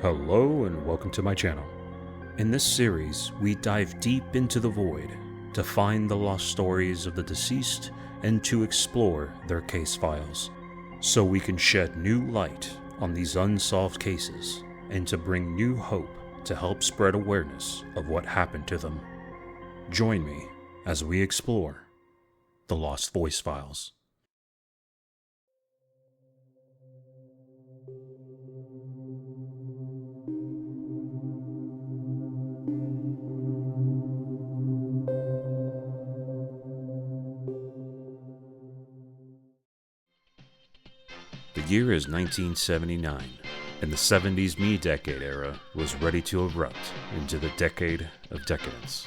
Hello and welcome to my channel. In this series, we dive deep into the void to find the lost stories of the deceased and to explore their case files, so we can shed new light on these unsolved cases and to bring new hope to help spread awareness of what happened to them. Join me as we explore the Lost Voice Files. The year is 1979, and the 70s me-decade era was ready to erupt into the decade of decadence.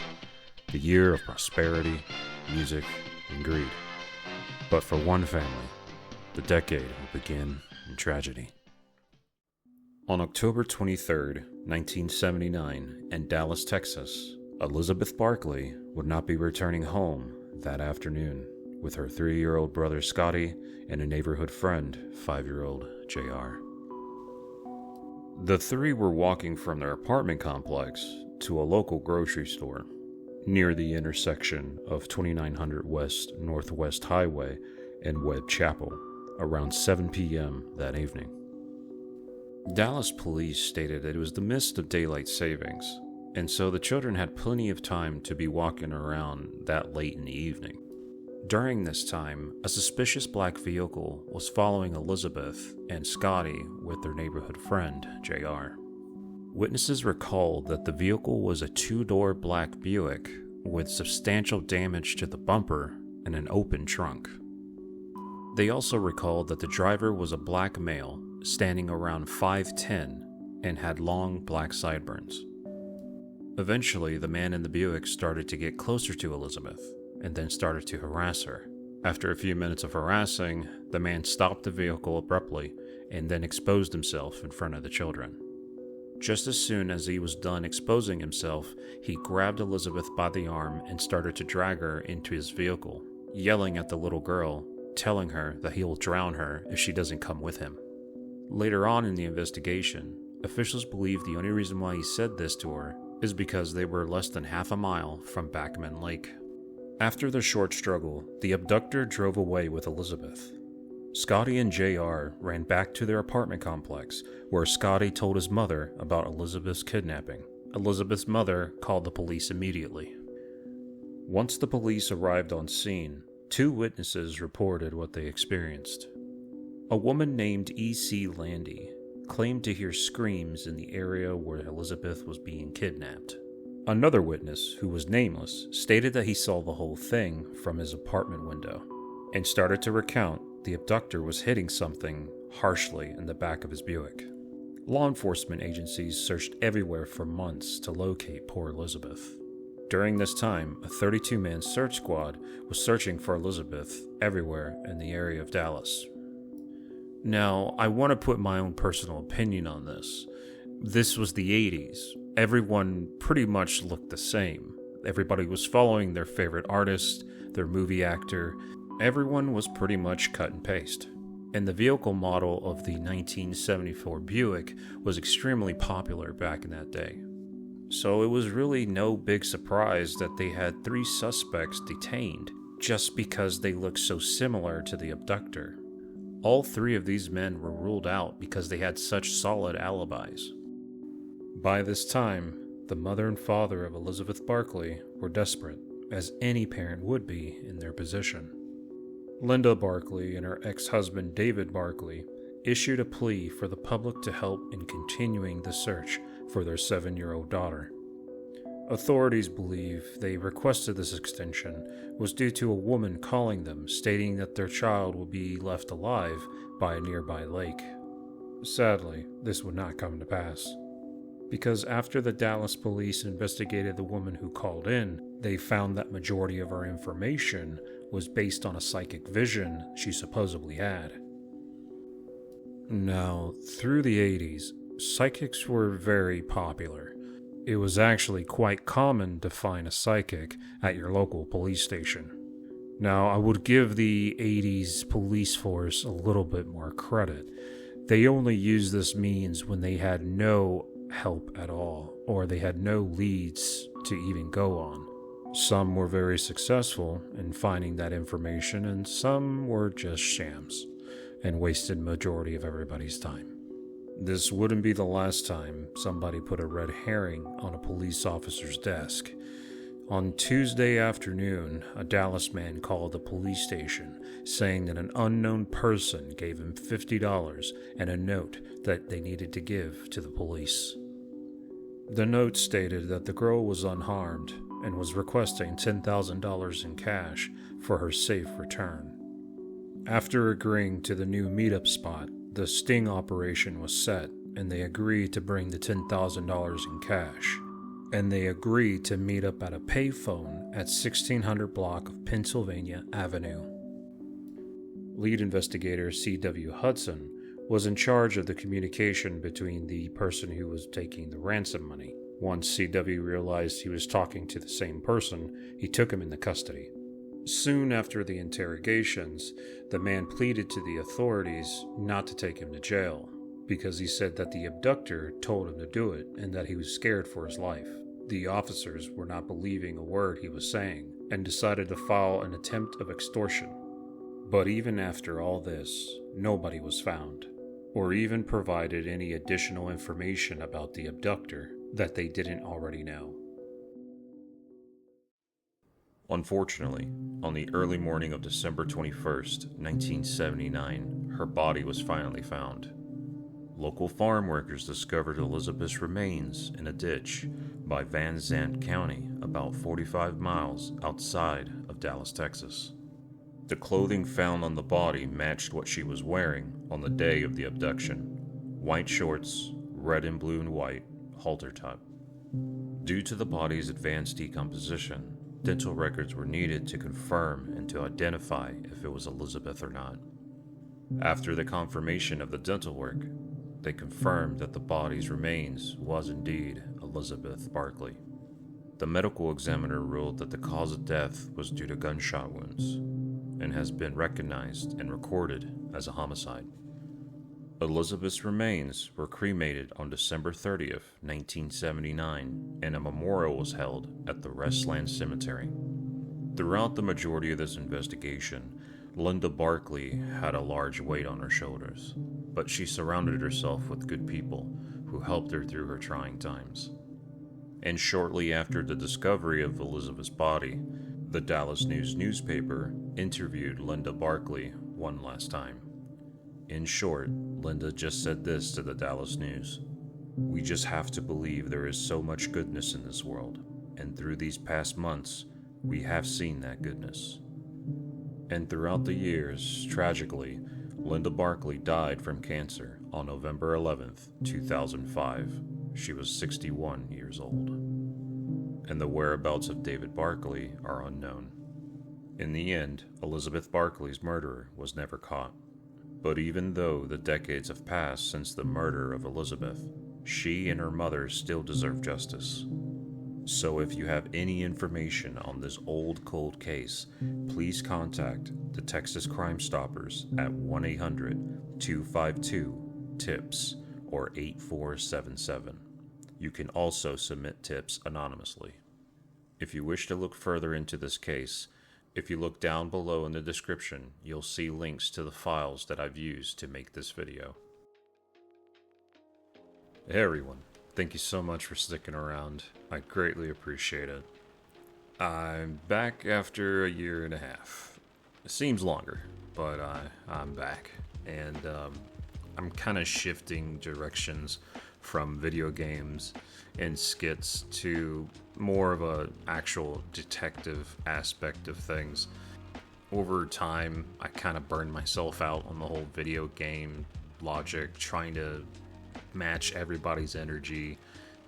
The year of prosperity, music, and greed. But for one family, the decade will begin in tragedy. On October 23rd, 1979, in Dallas, Texas, Elizabeth Barclay would not be returning home that afternoon with her 3-year-old brother Scotty and a neighborhood friend, 5-year-old JR. The three were walking from their apartment complex to a local grocery store near the intersection of 2900 West Northwest Highway and Webb Chapel around 7 p.m. that evening. Dallas police stated that it was the midst of daylight savings, and so the children had plenty of time to be walking around that late in the evening. During this time, a suspicious black vehicle was following Elizabeth and Scotty with their neighborhood friend, JR. Witnesses recalled that the vehicle was a 2-door black Buick with substantial damage to the bumper and an open trunk. They also recalled that the driver was a black male, standing around 5'10", and had long black sideburns. Eventually, the man in the Buick started to get closer to Elizabeth, and then started to harass her. After a few minutes of harassing, the man stopped the vehicle abruptly and then exposed himself in front of the children. Just as soon as he was done exposing himself, he grabbed Elizabeth by the arm and started to drag her into his vehicle, yelling at the little girl, telling her that he will drown her if she doesn't come with him. Later on in the investigation, officials believe the only reason why he said this to her is because they were less than half a mile from Backman Lake. After the short struggle, the abductor drove away with Elizabeth. Scotty and JR ran back to their apartment complex, where Scotty told his mother about Elizabeth's kidnapping. Elizabeth's mother called the police immediately. Once the police arrived on scene, 2 witnesses reported what they experienced. A woman named E.C. Landy claimed to hear screams in the area where Elizabeth was being kidnapped. Another witness, who was nameless, stated that he saw the whole thing from his apartment window and started to recount the abductor was hitting something harshly in the back of his Buick. Law enforcement agencies searched everywhere for months to locate poor Elizabeth. During this time, a 32-man search squad was searching for Elizabeth everywhere in the area of Dallas. Now, I want to put my own personal opinion on this. This was the 80s. Everyone pretty much looked the same. Everybody was following their favorite artist, their movie actor. Everyone was pretty much cut and paste. And the vehicle model of the 1974 Buick was extremely popular back in that day. So it was really no big surprise that they had 3 suspects detained just because they looked so similar to the abductor. All 3 of these men were ruled out because they had such solid alibis. By this time, the mother and father of Elizabeth Barclay were desperate, as any parent would be in their position. Linda Barclay and her ex-husband David Barclay issued a plea for the public to help in continuing the search for their 7-year-old daughter. Authorities believe they requested this extension was due to a woman calling them stating that their child would be left alive by a nearby lake. Sadly, this would not come to pass, because after the Dallas police investigated the woman who called in, they found that majority of her information was based on a psychic vision she supposedly had. Now, through the 80s, psychics were very popular. It was actually quite common to find a psychic at your local police station. Now, I would give the 80s police force a little bit more credit. They only used this means when they had no help at all, or they had no leads to even go on. Some were very successful in finding that information, and some were just shams and wasted majority of everybody's time. This wouldn't be the last time somebody put a red herring on a police officer's desk. On Tuesday afternoon, a Dallas man called the police station saying that an unknown person gave him $50 and a note that they needed to give to the police. The note stated that the girl was unharmed and was requesting $10,000 in cash for her safe return. After agreeing to the new meetup spot, the sting operation was set, and they agreed to bring the $10,000 in cash. And they agreed to meet up at a payphone at 1600 block of Pennsylvania Avenue. Lead investigator C.W. Hudson was in charge of the communication between the person who was taking the ransom money. Once C.W. realized he was talking to the same person, he took him into custody. Soon after the interrogations, the man pleaded to the authorities not to take him to jail, because he said that the abductor told him to do it and that he was scared for his life. The officers were not believing a word he was saying and decided to file an attempt of extortion. But even after all this, nobody was found, or even provided any additional information about the abductor that they didn't already know. Unfortunately, on the early morning of December 21st, 1979, her body was finally found. Local farm workers discovered Elizabeth's remains in a ditch by Van Zandt County, about 45 miles outside of Dallas, Texas. The clothing found on the body matched what she was wearing on the day of the abduction: white shorts, red and blue and white, halter top. Due to the body's advanced decomposition, dental records were needed to confirm and to identify if it was Elizabeth or not. After the confirmation of the dental work, they confirmed that the body's remains was indeed Elizabeth Barclay. The medical examiner ruled that the cause of death was due to gunshot wounds and has been recognized and recorded as a homicide. Elizabeth's remains were cremated on December 30th, 1979, and a memorial was held at the Restland Cemetery. Throughout the majority of this investigation, Linda Barclay had a large weight on her shoulders, but she surrounded herself with good people who helped her through her trying times. And shortly after the discovery of Elizabeth's body, the Dallas News newspaper interviewed Linda Barclay one last time. In short, Linda just said this to the Dallas News: "We just have to believe there is so much goodness in this world, and through these past months, we have seen that goodness." And throughout the years, tragically, Linda Barclay died from cancer on November 11th, 2005. She was 61 years old. And the whereabouts of David Barclay are unknown. In the end, Elizabeth Barclay's murderer was never caught. But even though the decades have passed since the murder of Elizabeth, she and her mother still deserve justice. So if you have any information on this old cold case, please contact the Texas Crime Stoppers at 1-800-252-TIPS or 8477. You can also submit tips anonymously. If you wish to look further into this case, if you look down below in the description, you'll see links to the files that I've used to make this video. Hey everyone, thank you so much for sticking around. I greatly appreciate it. I'm back after a year and a half. It seems longer, but I'm back. And I'm kind of shifting directions from video games and skits to more of a actual detective aspect of things. Over time, I kind of burned myself out on the whole video game logic, trying to match everybody's energy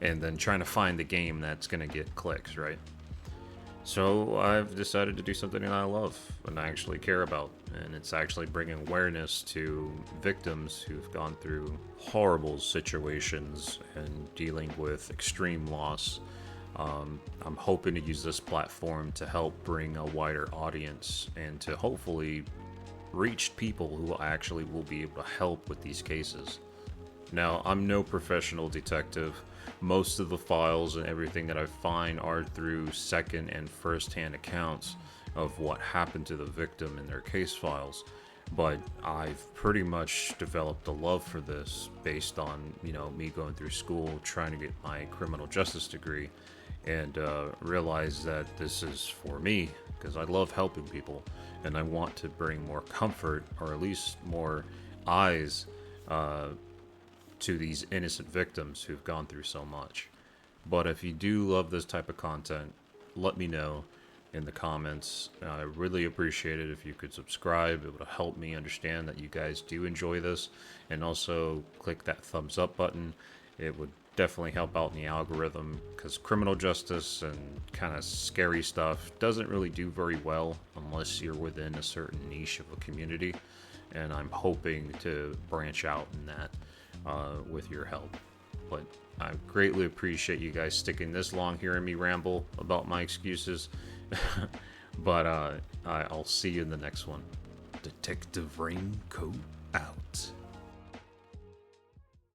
and then trying to find the game that's going to get clicks, right? So I've decided to do something that I love and I actually care about, and it's actually bringing awareness to victims who've gone through horrible situations and dealing with extreme loss. I'm hoping to use this platform to help bring a wider audience and to hopefully reached people who actually will be able to help with these cases. Now, I'm no professional detective. Most of the files and everything that I find are through second and first hand accounts of what happened to the victim in their case files. But I've pretty much developed a love for this based on, me going through school, trying to get my criminal justice degree, and realize that this is for me because I love helping people and I want to bring more comfort, or at least more eyes, to these innocent victims who've gone through so much. But if you do love this type of content, let me know in the comments. I really appreciate it if you could subscribe. It would help me understand that you guys do enjoy this, and also click that thumbs up button. It would definitely help out in the algorithm, because criminal justice and kind of scary stuff doesn't really do very well unless you're within a certain niche of a community, and I'm hoping to branch out in that with your help. But I greatly appreciate you guys sticking this long hearing me ramble about my excuses. But I'll see you in the next one. Detective Raincoat out.